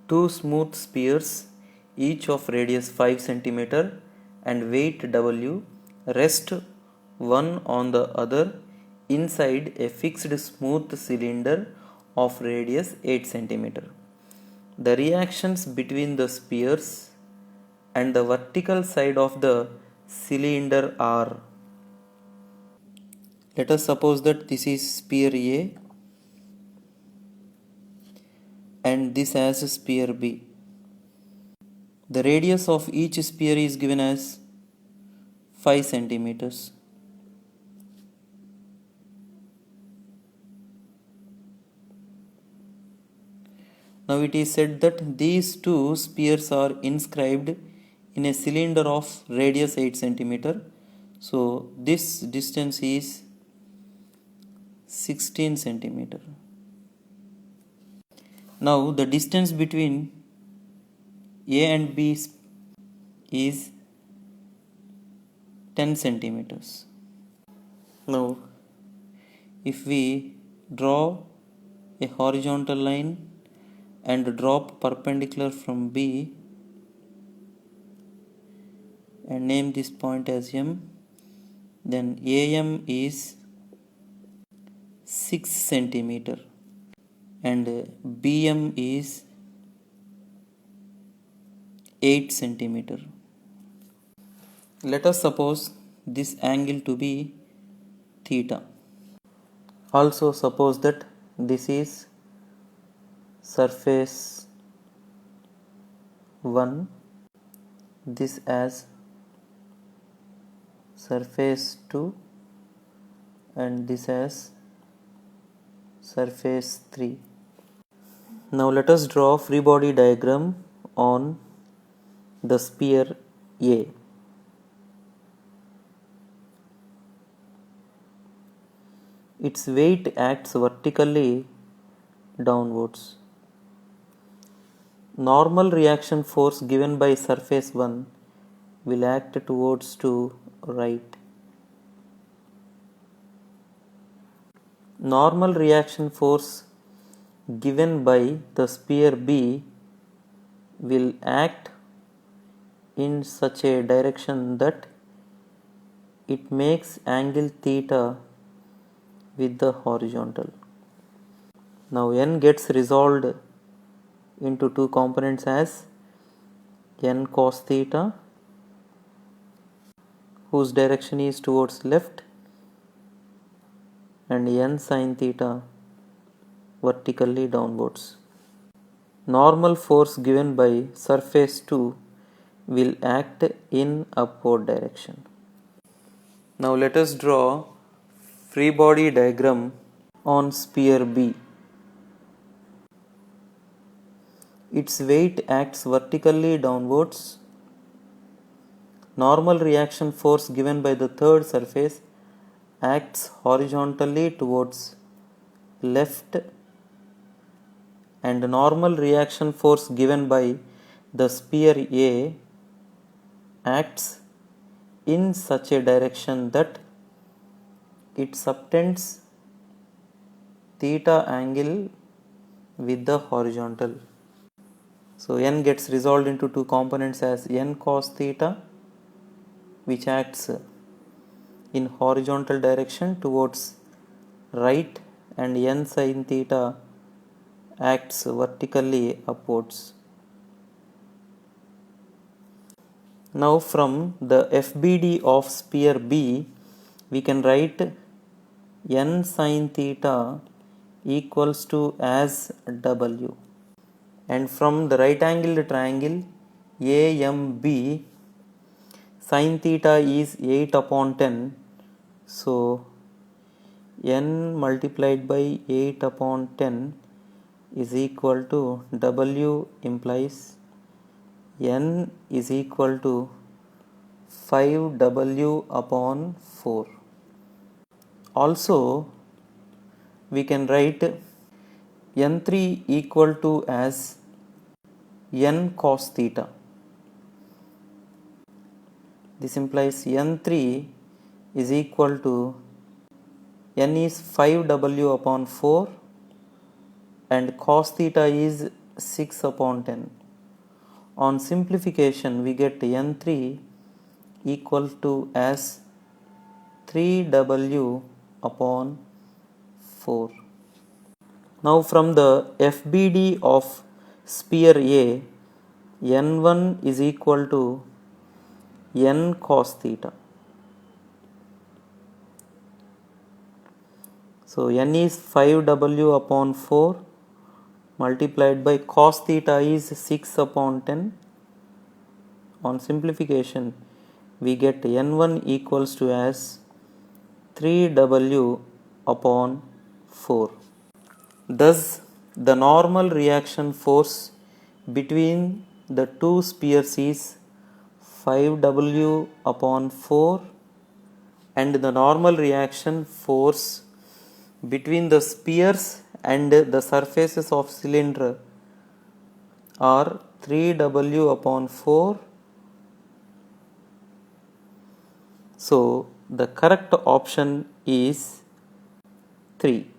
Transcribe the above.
Two smooth spheres, each of radius 5 cm and weight W, rest one on the other inside a fixed smooth cylinder of radius 8 cm. The reactions between the spheres and the vertical side of the cylinder are. Let us suppose that this is sphere A and this as sphere B. The radius of each sphere is given as 5 centimeters. Now it is said that these two spheres are inscribed in a cylinder of radius 8 centimeter. So this distance is 16 centimeter. Now the distance between A and B is 10 centimeters. Now if we draw a horizontal line and drop perpendicular from B and name this point as M, then AM is 6 centimeter and BM is 8 centimeter. Let us suppose this angle to be theta. Also suppose that this is surface 1, this as surface 2 and this as surface 3. Now let us draw free body diagram on the sphere A. Its weight acts vertically downwards. Normal reaction force given by surface 1 will act towards to right. Normal reaction force given by the sphere B will act in such a direction that it makes angle theta with the horizontal. Now n gets resolved into two components as n cos theta, whose direction is towards left, and n sin theta vertically downwards. Normal force given by surface 2 will act in upward direction. Now let us draw free body diagram on sphere B. Its weight acts vertically downwards. Normal reaction force given by the third surface acts horizontally towards left, and normal reaction force given by the sphere A acts in such a direction that it subtends theta angle with the horizontal. So n gets resolved into two components as n cos theta, which acts in horizontal direction towards right, and n sin theta acts vertically upwards. Now from the FBD of sphere B, we can write n sin theta equals to as W, and from the right angled triangle AMB, sin theta is 8 upon 10, so n multiplied by 8 upon 10 is equal to W, implies n is equal to 5W upon 4. Also we can write n3 equal to as n cos theta. This implies n3 is equal to n is 5W upon 4 and cos theta is 6 upon 10. On simplification, we get N3 equal to as 3W upon 4. Now from the FBD of sphere A, N1 is equal to N cos theta. So N is 5W upon 4 multiplied by cos theta is 6 upon 10. On simplification, we get N1 equals to as 3W upon 4. Thus, the normal reaction force between the two spheres is 5W upon 4, and the normal reaction force between the spheres and the surfaces of cylinder are 3W upon 4. So the correct option is 3.